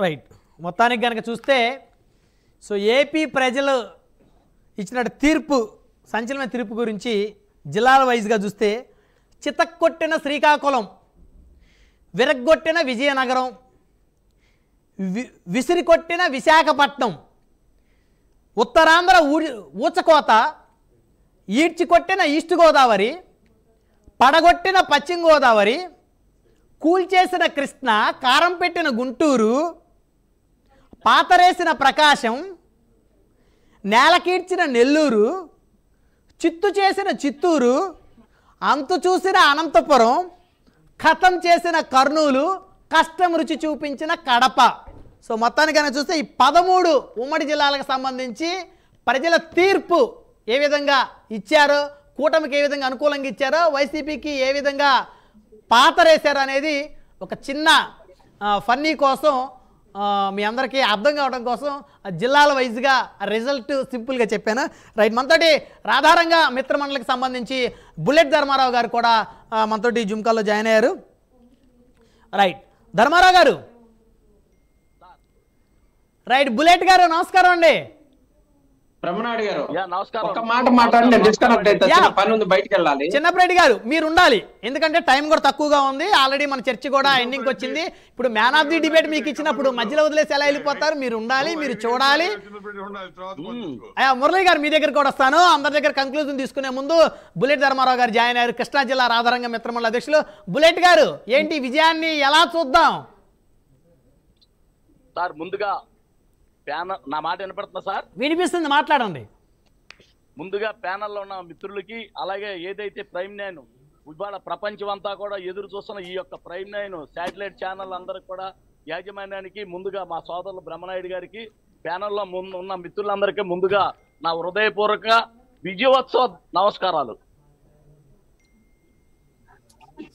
Right. మొత్తానికి కనుక చూస్తే సో ఏపీ ప్రజలు ఇచ్చిన తీర్పు, సంచలన తీర్పు గురించి జిల్లాల వైజ్గా చూస్తే చితక్కొట్టిన శ్రీకాకుళం, విరగ్గొట్టిన విజయనగరం, విసిరికొట్టిన విశాఖపట్నం, ఉత్తరాంధ్ర ఊచకోత, ఈడ్చికొట్టిన ఈస్ట్ గోదావరి, పడగొట్టిన పశ్చిమ గోదావరి, కూల్చేసిన కృష్ణా, కారం పెట్టిన గుంటూరు, పాతరేసిన ప్రకాశం, నేలకీడ్చిన నెల్లూరు, చిత్తు చేసిన చిత్తూరు, అంతు చూసిన అనంతపురం, ఖతం చేసిన కర్నూలు, కష్టం రుచి చూపించిన కడప. సో మొత్తానికి కనుక చూస్తే ఈ 13 ఉమ్మడి జిల్లాలకు సంబంధించి ప్రజల తీర్పు ఏ విధంగా ఇచ్చారో, కూటమికి ఏ విధంగా అనుకూలంగా ఇచ్చారో, వైసీపీకి ఏ విధంగా పాతరేశారో అనేది ఒక చిన్న ఫన్నీ కోసం మీ అందరికీ అర్థం కావడం కోసం జిల్లాల వైజ్గా రిజల్ట్ సింపుల్గా చెప్పాను. రైట్. మనతోటి రాధారంగ మిత్రమండలికి సంబంధించి బుల్లెట్ ధర్మారావు గారు కూడా మనతోటి జూమ్ కాల్లో జాయిన్ అయ్యారు. రైట్. ధర్మారావు గారు, రైట్. బుల్లెట్ గారు నమస్కారం అండి. బ్రహ్మనాయుడు గారు నమస్కారం. ఒక మాట మాట్లాడండి, డిస్కనెక్ట్ అవుతా, పని ఉంది, బయటికి వెళ్ళాలి. చిన్నప్పరెడ్డి గారు మీరు ఉండాలి, ఎందుకంటే టైం కూడా తక్కువగా ఉంది. ఆల్రెడీ మన చర్చ కూడా ఎండింగ్ వచ్చింది. ఇప్పుడు మ్యాన్ ఆఫ్ ది డిబేట్ మీకు ఇచ్చినప్పుడు మధ్యలో వదిలేసి ఎలా వెళ్ళిపోతారు? మీరు ఉండాలి, మీరు చూడాలి. మురళి గారు మీ దగ్గర కూడా వస్తాను. అందరి దగ్గర కంక్లూజన్ తీసుకునే ముందు బుల్లెట్ ధర్మారావు గారు జాయిన్ అయ్యారు, కృష్ణా జిల్లా రాధారంగ మిత్రమండలి అధ్యక్షులు. బుల్లెట్ గారు, ఏంటి విజయాన్ని ఎలా చూద్దాం? సార్ ముందుగా నా మాట వినపడుతుందా సార్? వినిపిస్తుంది, మాట్లాడండి. ముందుగా ప్యానల్లో ఉన్న మిత్రులకి, అలాగే ఏదైతే ప్రైమ్ 9 ఇవాళ ప్రపంచం అంతా కూడా ఎదురు చూస్తున్న ఈ యొక్క ప్రైమ్ 9 శాటిలైట్ ఛానల్ అందరికి కూడా యాజమాన్యానికి, ముందుగా మా సోదరులు బ్రహ్మనాయుడు గారికి, ప్యానల్లో ఉన్న మిత్రులందరికీ ముందుగా నా హృదయపూర్వక విజయోత్సవ నమస్కారాలు.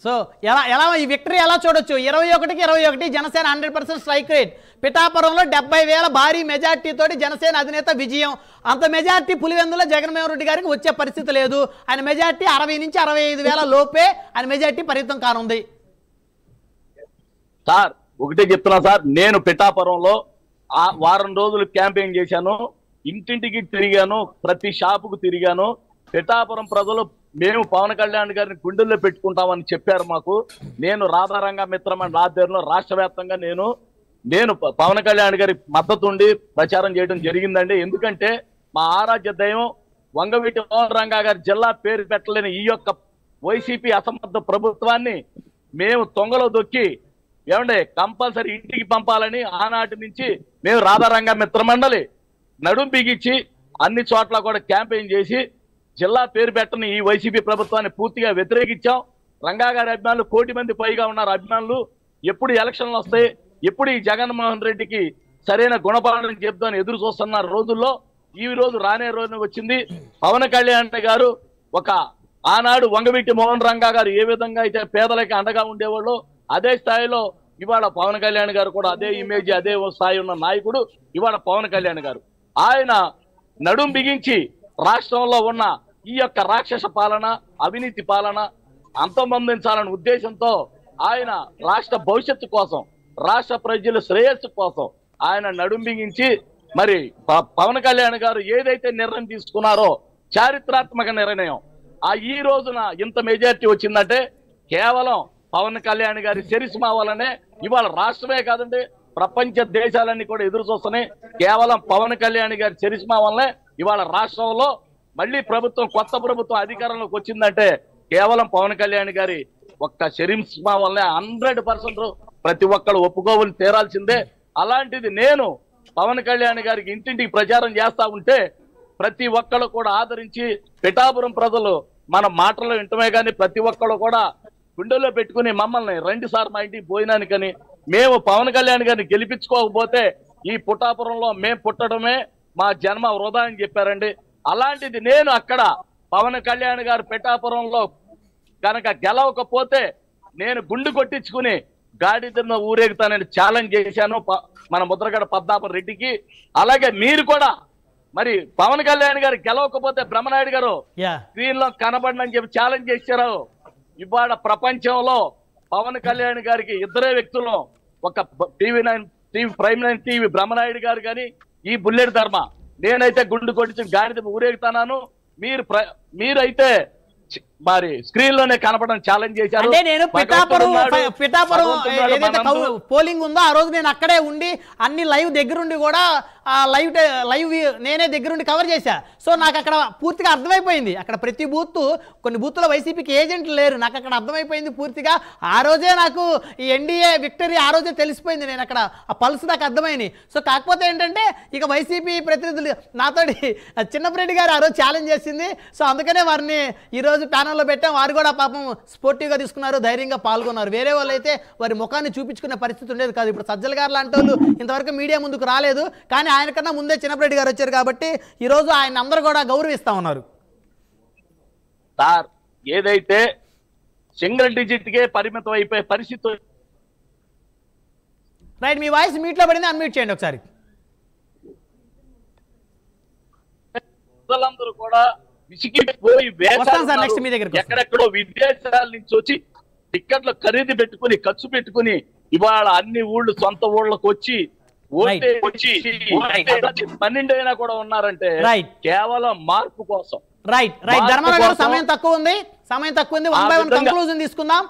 సో ఎలా ఈ విక్టరీ ఎలా చూడొచ్చు? 21కి 21 జనసేన 100% స్ట్రైక్ రేట్. పిఠాపురంలో 70,000 భారీ మెజార్టీ తోటి జనసేన అధినేత విజయం. అంత మెజార్టీ పులివెందులో జగన్మోహన్ రెడ్డి గారికి వచ్చే పరిస్థితి లేదు. ఆయన మెజార్టీ 60 నుంచి 65,000 లోపే ఆయన మెజార్టీ పరిమితం కానుంది. సార్ ఒకటే చెప్తున్నా సార్, నేను పిఠాపురంలో వారం రోజులు క్యాంపెయిన్ చేశాను, ఇంటింటికి తిరిగాను, ప్రతి షాపుకు తిరిగాను. పిఠాపురం ప్రజలు మేము పవన్ కళ్యాణ్ గారిని గుండెల్లో పెట్టుకుంటామని చెప్పారు మాకు. నేను రాధారంగ మిత్రమండలి ఆధ్వర్యంలో రాష్ట్ర వ్యాప్తంగా నేను పవన్ కళ్యాణ్ గారి మద్దతు ఉండి ప్రచారం చేయడం జరిగిందండి. ఎందుకంటే మా ఆరాధ్య దైవం వంగవీటి మోహన్ రంగా గారి జిల్లా పేరు పెట్టలేని ఈ యొక్క వైసీపీ అసమర్థ ప్రభుత్వాన్ని మేము తొంగలో దొక్కి ఏమంటే కంపల్సరీ ఇంటికి పంపాలని ఆనాటి నుంచి మేము రాధారంగ మిత్రమండలి నడుం బిగించి అన్ని చోట్ల కూడా క్యాంపెయిన్ చేసి జిల్లా పేరు పెట్టని ఈ వైసీపీ ప్రభుత్వాన్ని పూర్తిగా వ్యతిరేకించాం. రంగా గారి అభిమానులు 1 కోటి మంది పైగా ఉన్నారు అభిమానులు. ఎప్పుడు ఎలక్షన్లు వస్తాయి, ఎప్పుడు ఈ జగన్మోహన్ రెడ్డికి సరైన గుణపాఠం చెప్తామని ఎదురు చూస్తున్న రోజుల్లో ఈ రోజు రానే రోజున వచ్చింది. పవన్ కళ్యాణ్ గారు ఒక ఆనాడు వంగవీటి మోహన్ రంగా గారు ఏ విధంగా అయితే పేదలకి అండగా ఉండేవాళ్ళు, అదే స్థాయిలో ఇవాళ పవన్ కళ్యాణ్ గారు కూడా అదే ఇమేజ్, అదే స్థాయి ఉన్న నాయకుడు ఇవాళ పవన్ కళ్యాణ్ గారు. ఆయన నడుం బిగించి రాష్ట్రంలో ఉన్న ఈ యొక్క రాక్షస పాలన, అవినీతి పాలన అంతమొందించాలనే ఉద్దేశంతో ఆయన రాష్ట్ర భవిష్యత్తు కోసం, రాష్ట్ర ప్రజల శ్రేయస్సు కోసం ఆయన నడుం బిగించి మరి పవన్ కళ్యాణ్ గారు ఏదైతే నిర్ణయం తీసుకున్నారో చారిత్రాత్మక నిర్ణయం, ఈ రోజున ఇంత మెజారిటీ వచ్చిందంటే కేవలం పవన్ కళ్యాణ్ గారి చరిస్మా వల్లనే. ఇవాళ రాష్ట్రమే కాదండి, ప్రపంచ దేశాలన్నీ కూడా ఎదురు చూస్తున్నాయి. కేవలం పవన్ కళ్యాణ్ గారి చరిస్మా వల్లనే ఇవాళ రాష్ట్రంలో మళ్ళీ ప్రభుత్వం, కొత్త ప్రభుత్వం అధికారంలోకి వచ్చిందంటే కేవలం పవన్ కళ్యాణ్ గారి ఒక్క చరిస్మా వల్లనే. 100% ప్రతి ఒక్కరు ఒప్పుకోవని తీరాల్సిందే. అలాంటిది నేను పవన్ కళ్యాణ్ గారికి ఇంటింటికి ప్రచారం చేస్తా ఉంటే ప్రతి ఒక్కరు కూడా ఆదరించి, పిఠాపురం ప్రజలు మన మాటలు వింటమే కానీ ప్రతి ఒక్కరు కూడా గుండెల్లో పెట్టుకుని మమ్మల్ని రండి సార్ మా ఇంటికి పోయినానికని, మేము పవన్ కళ్యాణ్ గారిని గెలిపించుకోకపోతే ఈ పిఠాపురంలో మేము పుట్టడమే మా జన్మ వృధా అని చెప్పారండి. అలాంటిది నేను అక్కడ పవన్ కళ్యాణ్ గారు పిఠాపురంలో కనుక గెలవకపోతే నేను గుండు కొట్టించుకుని గాడిదన్న ఊరేగుతానని ఛాలెంజ్ చేశాను మన ముద్రగడ పద్మనాభ రెడ్డికి. అలాగే మీరు కూడా మరి పవన్ కళ్యాణ్ గారు గెలవకపోతే బ్రహ్మనాయుడు గారు స్క్రీన్ లో కనబడనని చెప్పి ఛాలెంజ్ చేశారు. ఇవాళ ప్రపంచంలో పవన్ కళ్యాణ్ గారికి ఇద్దరే వ్యక్తులు, ఒక TV 9 prime line TV Brahmanaidu గారు కానీ ఈ బుల్లెట్ ధర్మ నేనైతే గుండు కొట్టి గాడిద ఊరేగుతాను. మీరైతే మరి స్క్రీన్ లోనే కనపడడం ఛాలెంజ్ చేశారు. అంటే నేను పిఠాపురం ఏదైతే పోలింగ్ ఉందో ఆ రోజు నేను అక్కడే ఉండి అన్ని లైవ్ దగ్గరుండి కూడా లైవ్ నేనే దగ్గరుండి కవర్ చేశా. సో నాకు అక్కడ పూర్తిగా అర్థమైపోయింది. అక్కడ ప్రతి బూత్ కొన్ని బూత్లో వైసీపీకి ఏజెంట్లు లేరు. నాకు అక్కడ అర్థమైపోయింది పూర్తిగా. ఆ రోజే నాకు ఈ ఎన్డీఏ విక్టరీ ఆ రోజే తెలిసిపోయింది. నేను అక్కడ ఆ పల్స్ నాకు అర్థమైంది. సో కాకపోతే ఏంటంటే ఇక వైసీపీ ప్రతినిధులు నాతోటి చిన్నపరెడ్డి గారు ఆ రోజు ఛాలెంజ్ చేసింది. సో అందుకనే వారిని ఈరోజు ప్యానల్లో పెట్టాం. వారు కూడా పాపం స్పోర్టివ్గా తీసుకున్నారు, ధైర్యంగా పాల్గొన్నారు. వేరే వాళ్ళు అయితే వారి ముఖాన్ని చూపించుకునే పరిస్థితి ఉండేది కాదు. ఇప్పుడు సజ్జల గారు లాంటి వాళ్ళు ఇంతవరకు మీడియా ముందుకు రాలేదు. కానీ ఆయన కన్నా ముందే చిన్నపరెడ్డి గారు వచ్చారు కాబట్టి ఈరోజు ఆయన అందరూ కూడా గౌరవిస్తా ఉన్నారు. సార్ ఏదైతే సింగిల్ డిజిట్ కే పరిమితం అయిపోయే పరిస్థితి. రైట్, మీ వాయిస్ మీట్లో పడింది, అన్మ్యూట్ చేయండి ఒకసారి. ప్రజలందరూ కూడా విసిగిపోయి ఎక్కడెక్కడో విదేశాల నుంచి వచ్చి టిక్కెట్లు ఖరీదు పెట్టుకుని ఖర్చు పెట్టుకుని ఇవాళ అన్ని ఊళ్ళు సొంత ఊళ్ళకి వచ్చి ఓటే వచ్చి 12 అయినా కూడా ఉన్నారంటే కేవలం మార్పు కోసం. రైట్ రైట్ ధర్మారావు గారు, సమయం తక్కువ ఉంది. 1 by 1 కంక్లూజన్ తీసుకుందాం.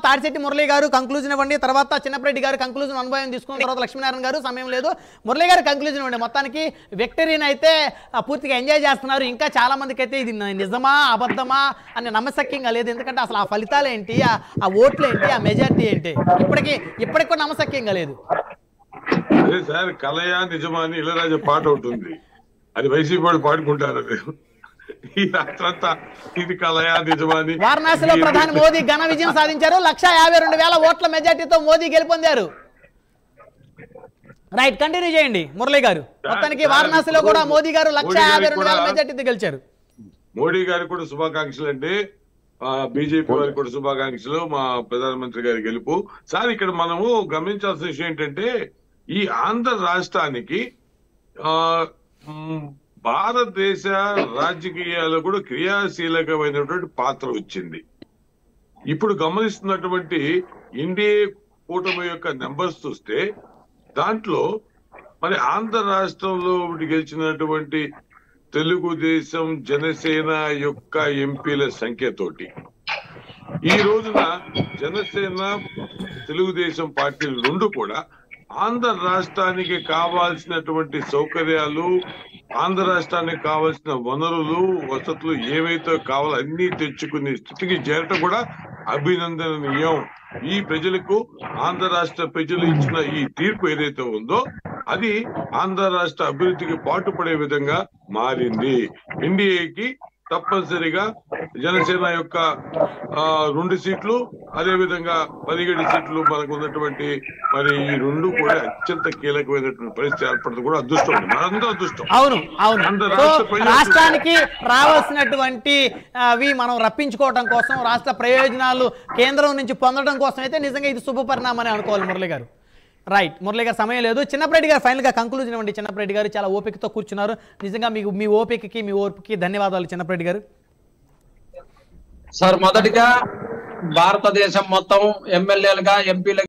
తాడిశెట్టి మురళి గారు కంక్లూజన్ ఇవ్వండి, తర్వాత చిన్నపరెడ్డి గారు కంక్లూజన్ 1 by 1 తీసుకున్న తర్వాత లక్ష్మీనారాయణ గారు, సమయం లేదు, మురళి గారు కంక్లూజన్ ఇవ్వండి. మొత్తానికి విక్టరీని అయితే పూర్తిగా ఎంజాయ్ చేస్తున్నారు. ఇంకా చాలా మందికి అయితే ఇది నిజమా అబద్ధమా అని నమ్మశక్యంగా లేదు. ఎందుకంటే అసలు ఆ ఫలితాలు ఏంటి, ఆ ఓట్లు ఏంటి, ఆ మెజార్టీ ఏంటి ఇప్పటికి కూడా నమ్మశక్యంగా లేదు. అదే సార్, కలయా నిజమా అని ఇళరాజా పాట ఉంటుంది, అది వైసీపీ వాళ్ళు పాడుకుంటారు. ఈ రాత్రంతా ఇది కలయా నిజమా అని. వారణాసిలో ప్రధాని మోదీ ఘన విజయం సాధించారు. 152,000 ఓట్ల మెజార్టీతో మోదీ గెలుపొందారు. రైట్, కంటిన్యూ చేయండి మురళి గారు. మొత్తానికి వారణాసిలో కూడా మోదీ గారు 152,000 మెజార్టీతో గెలిచారు. మోడీ గారికి కూడా శుభాకాంక్షలు అండి, బీజేపీ వారికి కూడా శుభాకాంక్షలు. మా ప్రధానమంత్రి గారి గెలుపు. సార్ ఇక్కడ మనము గమనించాల్సిన విషయం ఏంటంటే ఈ ఆంధ్ర రాష్ట్రానికి భారతదేశ రాజకీయాల్లో కూడా క్రియాశీలకమైనటువంటి పాత్ర వచ్చింది. ఇప్పుడు గమనిస్తున్నటువంటి ఎన్డీఏ కూటమి యొక్క నెంబర్స్ చూస్తే దాంట్లో మరి ఆంధ్ర రాష్ట్రంలో గెలిచినటువంటి తెలుగుదేశం జనసేన యొక్క ఎంపీల సంఖ్యతోటి ఈ రోజున జనసేన తెలుగుదేశం పార్టీలు రెండు కూడా ఆంధ్ర రాష్ట్రానికి కావాల్సినటువంటి సౌకర్యాలు, ఆంధ్ర రాష్ట్రానికి కావాల్సిన వనరులు, వసతులు ఏవైతే కావాలో అన్ని తెచ్చుకునే స్థితికి చేరటం కూడా అభినందనీయం. ఈ ప్రజలకు ఆంధ్ర రాష్ట్ర ప్రజలు ఇచ్చిన ఈ తీర్పు ఏదైతే ఉందో అది ఆంధ్ర రాష్ట్ర అభివృద్ధికి పాటుపడే విధంగా మారింది. ఎన్డీఏకి తప్పనిసరిగా జనసేన యొక్క 2 సీట్లు, అదే విధంగా 17 సీట్లు మనకు ఉన్నటువంటి మరి ఈ రెండు కూడా అత్యంత కీలకమైనటువంటి పరిస్థితి ఏర్పడదు కూడా అదృష్టం ఉంది, మనందరూ అదృష్టం. అవును. రాష్ట్రానికి రావాల్సినటువంటి అవి మనం రప్పించుకోవడం కోసం, రాష్ట్ర ప్రయోజనాలు కేంద్రం నుంచి పొందడం కోసం అయితే నిజంగా ఇది శుభ పరిణామం అనుకోవాలి మురళి గారు. రైట్, మురళి గారు సమయం లేదు. చిన్నపరెడ్డి గారు ఫైనల్గా కంక్లూజన్ ఇవ్వండి. చిన్నపరెడ్డి గారు చాలా ఓపికతో కూర్చున్నారు. నిజంగా మీకు మీ ఓపికకి ధన్యవాదాలు చిన్నపరెడ్డి గారు. సార్ మొదటిగా భారతదేశం మొత్తం ఎమ్మెల్యేలుగా ఎంపీలుగా